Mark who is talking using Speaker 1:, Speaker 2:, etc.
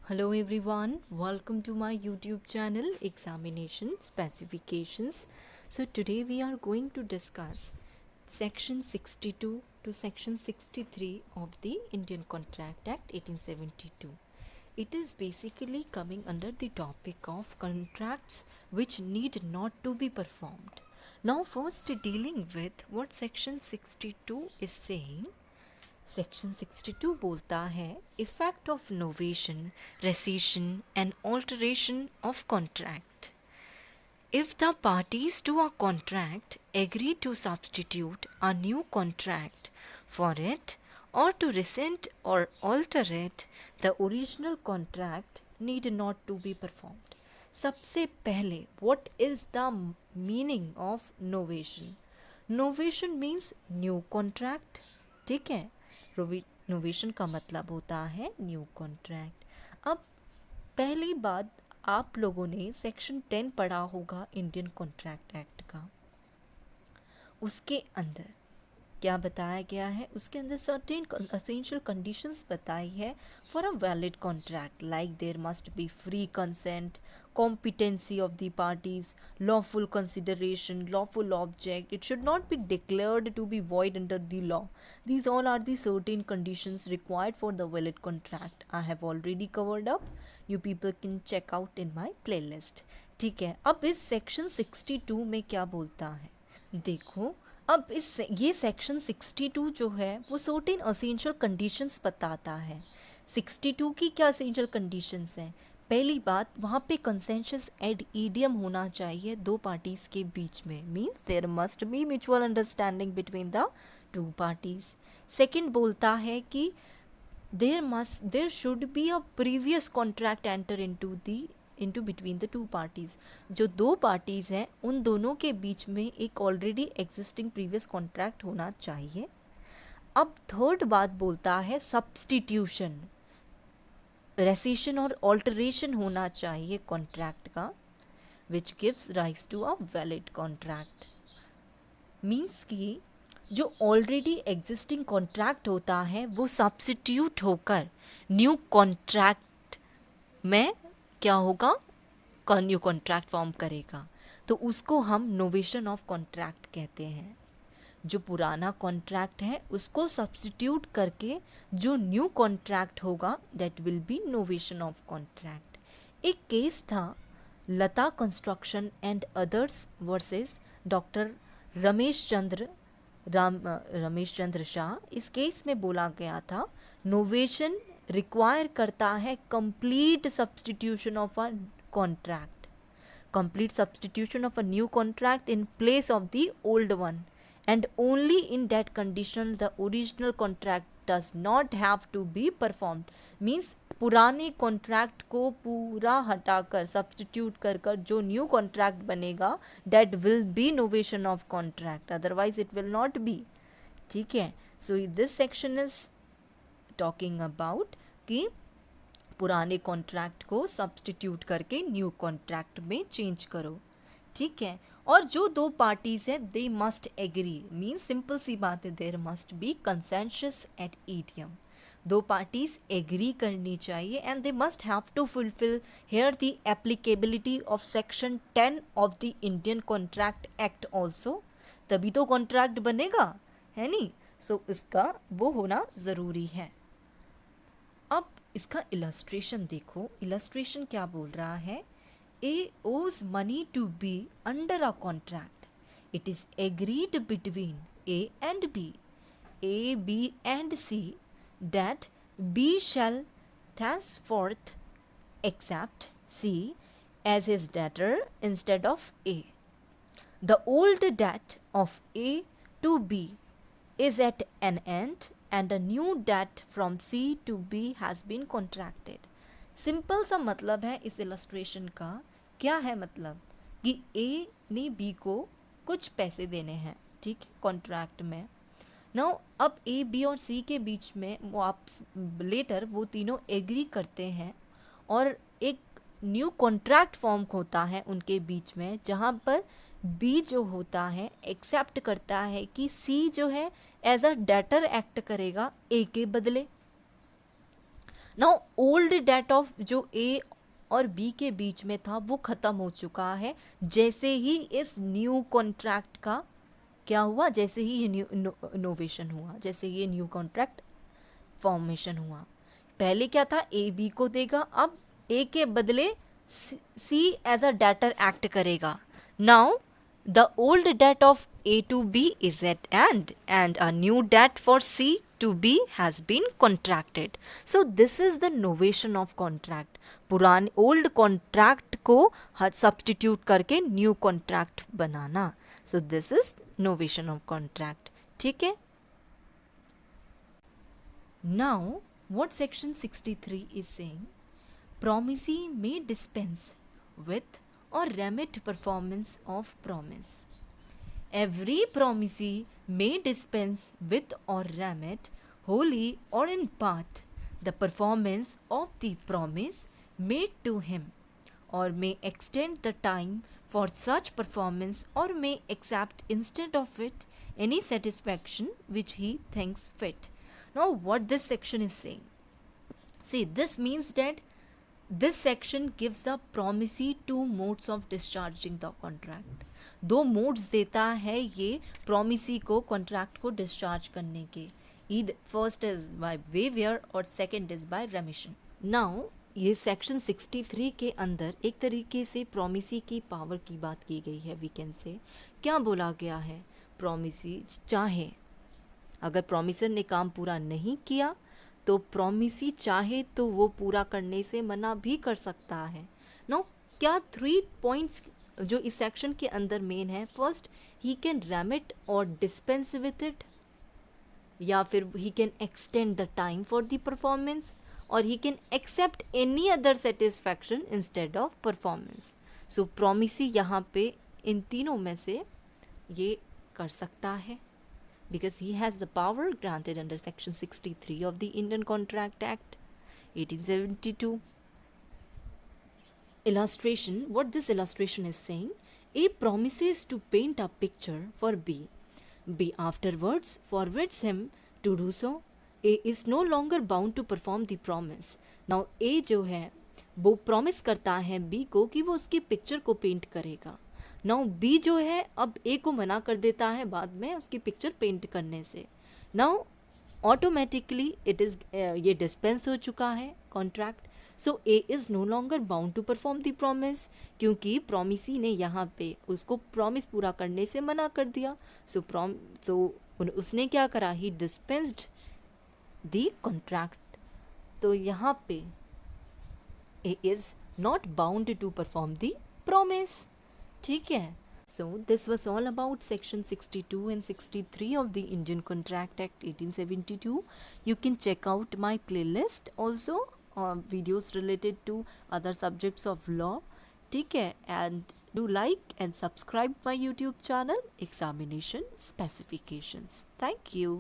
Speaker 1: Hello everyone, welcome to my YouTube channel Examination Specifications. So today we are going to discuss section 62 to section 63 of the Indian Contract Act 1872. It is basically coming under the topic of contracts which need not to be performed. Now first dealing with what section 62 is saying. Section 62 बोलता है effect of novation rescission and alteration of contract if the parties to a contract agree to substitute a new contract for it or to rescind or alter it, the original contract need not to be performed. सबसे पहले what is the meaning of novation? Novation means new contract. ठीक है, novation का मतलब होता है new contract. अब पहली बात, आप लोगों ने सेक्शन 10 पढ़ा होगा इंडियन कॉन्ट्रैक्ट एक्ट का. उसके अंदर क्या बताया गया है? उसके अंदर सर्टेन असेंशियल कंडीशंस बताई है for a valid contract, like there must be free consent, competency of the parties, lawful consideration, lawful object, it should not be declared to be void under the law. These all are the certain conditions required for the valid contract. I have already covered up. You people can check out in my playlist. ठीक है, अब इस section 62 में क्या बोलता है देखो. अब ये सेक्शन 62 जो है वो सर्टेन असेंशियल कंडीशंस बताता है. 62 की क्या असेंशियल कंडीशंस हैं? पहली बात, वहाँ पे कंसेंशस एड ईडियम होना चाहिए दो पार्टीज के बीच में, means there must be mutual understanding between the two parties. Second बोलता है कि there should be a previous contract enter into between the two parties. जो दो पार्टीज हैं उन दोनों के बीच में एक ऑलरेडी एग्जिस्टिंग प्रीवियस कॉन्ट्रैक्ट होना चाहिए. अब थर्ड बात बोलता है सब्स्टिट्यूशन, रेसिशन और ऑल्टरेशन होना चाहिए कॉन्ट्रैक्ट का, which gives rise to a valid contract. Means कि जो ऑलरेडी एग्जिस्टिंग कॉन्ट्रैक्ट होता है वो सब्स्टिट्यूट होकर न्यू कॉन्ट्रैक्ट में क्या होगा, न्यू कॉन्ट्रैक्ट फॉर्म करेगा, तो उसको हम नोवेशन ऑफ कॉन्ट्रैक्ट कहते हैं. जो पुराना कॉन्ट्रैक्ट है उसको सब्स्टिट्यूट करके जो न्यू कॉन्ट्रैक्ट होगा that will be novation of contract. एक केस था Lata construction and others versus doctor Ramesh Chandra Shah. इस केस में बोला गया था नोवेशन रिक्वायर करता है complete substitution of a contract, complete substitution of a new contract in place of the old one, and only in that condition the original contract does not have to be performed. means पुराने contract को पूरा हटाकर substitute कर कर जो new contract बनेगा that will be novation of contract, otherwise it will not be. ठीक है, so this section is talking about कि पुराने कॉन्ट्रैक्ट को सब्स्टिट्यूट करके न्यू कॉन्ट्रैक्ट में चेंज करो. ठीक है, और जो दो पार्टीज हैं they must agree, mean simple सी बात है, there must be consensus ad idem. दो पार्टीज एग्री करनी चाहिए and they must have to fulfil here the applicability of section 10 of the Indian contract act also, तभी तो contract बनेगा, है नी. सो इसका वो होना ज़रूरी है. अब इसका इलस्ट्रेशन देखो, इलस्ट्रेशन क्या बोल रहा है. A owes money to B under a contract. It is agreed between A and B, A, B and C that B shall thenceforth accept C as his debtor instead of A. The old debt of A to B is at an end and a new debt from C to B has been contracted. Simple सा मतलब है इस illustration का. क्या है मतलब कि ए ने बी को कुछ पैसे देने हैं, ठीक है, कॉन्ट्रैक्ट में. नाउ अब ए बी और सी के बीच में वो आप लेटर वो तीनों एग्री करते हैं और एक न्यू कॉन्ट्रैक्ट फॉर्म होता है उनके बीच में, जहाँ पर बी जो होता है एक्सेप्ट करता है कि सी जो है एज अ डेटर एक्ट करेगा ए के बदले. नाउ ओल्ड डेट ऑफ जो ए और बी के बीच में था वो ख़त्म हो चुका है जैसे ही इस न्यू कॉन्ट्रैक्ट का क्या हुआ, जैसे ही ये न्यू इनोवेशन हुआ, जैसे ये न्यू कॉन्ट्रैक्ट फॉर्मेशन हुआ। पहले क्या था, ए बी को देगा, अब ए के बदले C as a debtor act करेगा। Now the old debt of A to B is at end a new debt for C to B has been contracted. So this is the novation of contract. पुराने old contract को हर substitute करके new contract बनाना। So this is novation of contract. ठीक है। Now, what section 63 is saying, promisee may dispense with or remit performance of promise. Every promisee may dispense with or remit wholly or in part the performance of the promise made to him, or may extend the time for such performance, or may accept instead of it any satisfaction which he thinks fit. Now, what this section is saying? See, this means that this section gives the promisee two modes of discharging the contract. दो modes देता है ये promisee को contract को discharge करने के। Either first is by waiver और second is by remission. Now, ये सेक्शन 63 के अंदर एक तरीके से promisee की पावर की बात की गई है। वी कैन से क्या बोला गया है, promisee चाहे, अगर प्रॉमिसर ने काम पूरा नहीं किया तो प्रॉमिसी चाहे तो वो पूरा करने से मना भी कर सकता है। नो क्या 3 पॉइंट्स जो इस सेक्शन के अंदर मेन है, फर्स्ट ही कैन रेमिट और डिस्पेंस विथ इट, या फिर he can extend the time for the performance, और he can accept any other satisfaction instead of performance. So promisee यहाँ पे इन तीनों में से ये कर सकता है, because he has the power granted under section 63 of the Indian Contract Act 1872. Illustration, what this illustration is saying, A promises to paint a picture for B. B afterwards forbids him to do so. A is no longer bound to perform the promise. Now A जो है वो promise करता है B को कि वो उसकी picture को पेंट करेगा। नाउ बी जो है अब ए को मना कर देता है बाद में उसकी पिक्चर पेंट करने से। नाउ ऑटोमेटिकली इट इज़ ये डिस्पेंस हो चुका है contract. So A is no longer bound to perform the promise, क्योंकि प्रॉमिसी ने यहाँ पे उसको प्रॉमिस पूरा करने से मना कर दिया। तो उसने क्या करा, ही डिस्पेंस्ड द कॉन्ट्रैक्ट। तो यहाँ पे A is not bound to perform the promise. ठीक है। So this was all about section 62 and 63 of the Indian Contract Act 1872. You can check out my playlist also, videos related to other subjects of law. ठीक है, and do like and subscribe my YouTube channel Examination Specifications. Thank you.